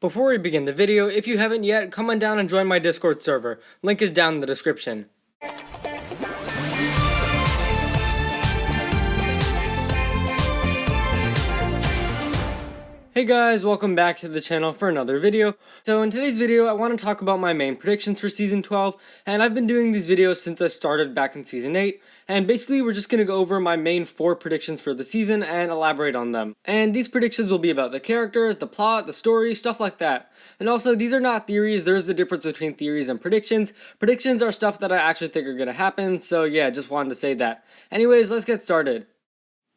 Before we begin the video, if you haven't yet, come on down and join my Discord server. Link is down in the description. Hey guys, welcome back to the channel for another video. So in today's video, I want to talk about my main predictions for Season 12, and I've been doing these videos since I started back in Season 8, and basically we're just going to go over my main 4 predictions for the season and elaborate on them. And these predictions will be about the characters, the plot, the story, stuff like that. And also, these are not theories, there is a difference between theories and predictions. Predictions are stuff that I actually think are going to happen, so yeah, just wanted to say that. Anyways, let's get started.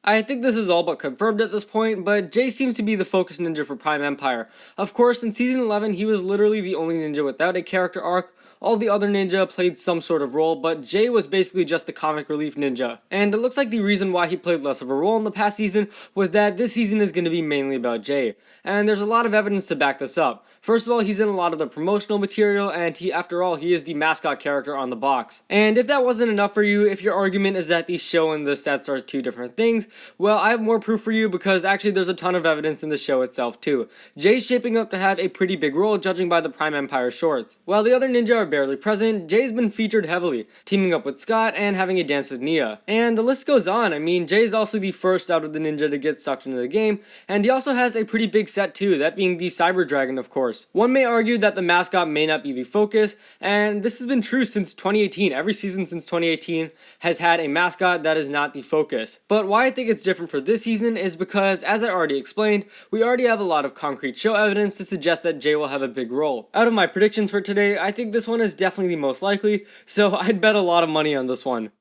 I think this is all but confirmed at this point, but Jay seems to be the focus ninja for Prime Empire. Of course, in Season 11, he was literally the only ninja without a character arc. All the other ninja played some sort of role, but Jay was basically just the comic relief ninja. And it looks like the reason why he played less of a role in the past season was that this season is going to be mainly about Jay. And there's a lot of evidence to back this up. First of all, he's in a lot of the promotional material, and after all, he is the mascot character on the box. And if that wasn't enough for you, if your argument is that the show and the sets are two different things, well, I have more proof for you because actually there's a ton of evidence in the show itself too. Jay's shaping up to have a pretty big role judging by the Prime Empire shorts. While the other ninja are barely present, Jay's been featured heavily, teaming up with Scott and having a dance with Nia. And the list goes on. I mean, Jay's also the first out of the ninja to get sucked into the game, and he also has a pretty big set too, that being the Cyber Dragon, of course. One may argue that the mascot may not be the focus, and this has been true since 2018. Every season since 2018 has had a mascot that is not the focus. But why I think it's different for this season is because, as I already explained, we already have a lot of concrete show evidence to suggest that Jay will have a big role. Out of my predictions for today, I think this one is definitely the most likely, so I'd bet a lot of money on this one.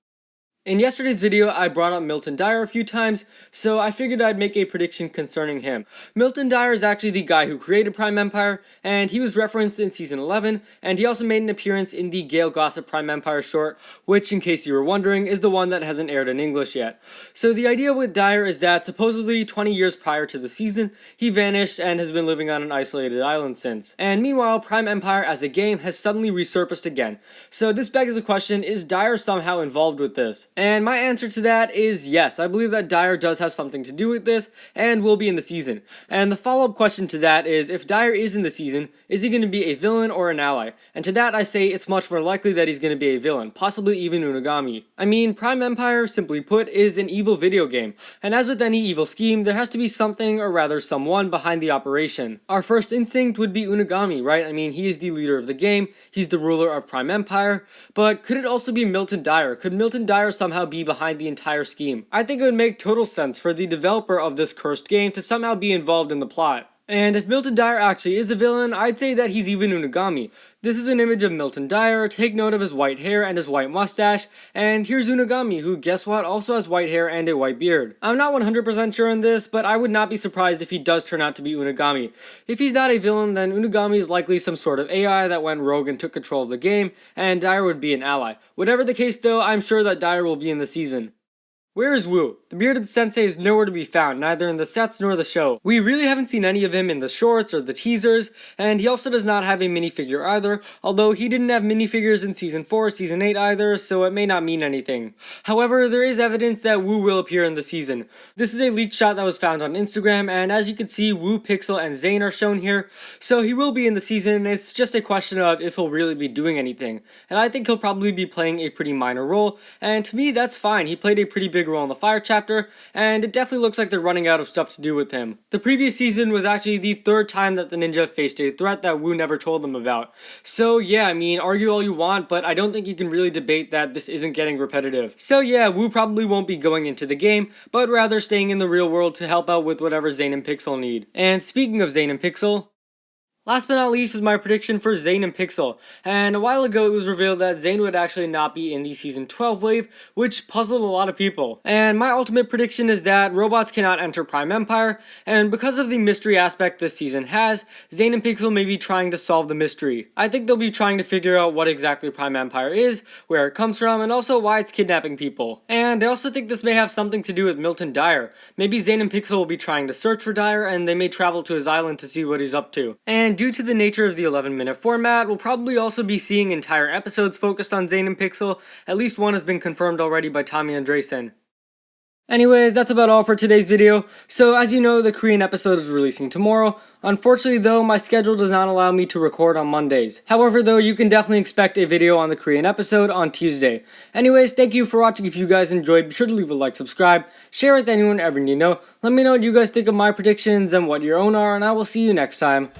In yesterday's video, I brought up Milton Dyer a few times, so I figured I'd make a prediction concerning him. Milton Dyer is actually the guy who created Prime Empire, and he was referenced in Season 11, and he also made an appearance in the Gale Gossip Prime Empire short, which, in case you were wondering, is the one that hasn't aired in English yet. So the idea with Dyer is that supposedly 20 years prior to the season, he vanished and has been living on an isolated island since. And meanwhile, Prime Empire as a game has suddenly resurfaced again. So this begs the question, is Dyer somehow involved with this? And my answer to that is yes. I believe that Dyer does have something to do with this and will be in the season. And the follow-up question to that is, if Dyer is in the season, is he going to be a villain or an ally? And to that I say it's much more likely that he's going to be a villain, possibly even Unagami. I mean, Prime Empire, simply put, is an evil video game. And as with any evil scheme, there has to be something, or rather someone, behind the operation. Our first instinct would be Unagami, right? I mean, he is the leader of the game, he's the ruler of Prime Empire, but could it also be Milton Dyer? Could Milton Dyer somehow be behind the entire scheme? I think it would make total sense for the developer of this cursed game to somehow be involved in the plot. And if Milton Dyer actually is a villain, I'd say that he's even Unagami. This is an image of Milton Dyer, take note of his white hair and his white mustache, and here's Unagami, who, guess what, also has white hair and a white beard. I'm not 100% sure on this, but I would not be surprised if he does turn out to be Unagami. If he's not a villain, then Unagami is likely some sort of AI that went rogue and took control of the game, and Dyer would be an ally. Whatever the case though, I'm sure that Dyer will be in the season. Where is Wu? The bearded sensei is nowhere to be found, neither in the sets nor the show. We really haven't seen any of him in the shorts or the teasers, and he also does not have a minifigure either, although he didn't have minifigures in Season 4 or Season 8 either, so it may not mean anything. However, there is evidence that Wu will appear in the season. This is a leaked shot that was found on Instagram, and as you can see, Wu, Pixel, and Zane are shown here, so he will be in the season. It's just a question of if he'll really be doing anything, and I think he'll probably be playing a pretty minor role, and to me that's fine. He played a pretty big role in the Fire chapter, and it definitely looks like they're running out of stuff to do with him. The previous season was actually the 3rd time that the ninja faced a threat that Wu never told them about. So yeah, I mean, argue all you want, but I don't think you can really debate that this isn't getting repetitive. So yeah, Wu probably won't be going into the game, but rather staying in the real world to help out with whatever Zane and Pixel need. And speaking of Zane and Pixel, last but not least is my prediction for Zane and Pixel, and a while ago it was revealed that Zane would actually not be in the Season 12 wave, which puzzled a lot of people. And my ultimate prediction is that robots cannot enter Prime Empire, and because of the mystery aspect this season has, Zane and Pixel may be trying to solve the mystery. I think they'll be trying to figure out what exactly Prime Empire is, where it comes from, and also why it's kidnapping people. And I also think this may have something to do with Milton Dyer. Maybe Zane and Pixel will be trying to search for Dyer, and they may travel to his island to see what he's up to. And due to the nature of the 11-minute format, we'll probably also be seeing entire episodes focused on Zane and Pixel. At least one has been confirmed already by Tommy Andresen. Anyways, that's about all for today's video. So as you know, the Korean episode is releasing tomorrow. Unfortunately though, my schedule does not allow me to record on Mondays. However though, you can definitely expect a video on the Korean episode on Tuesday. Anyways, thank you for watching. If you guys enjoyed, be sure to leave a like, subscribe, share with anyone ever you know. Let me know what you guys think of my predictions and what your own are, and I will see you next time.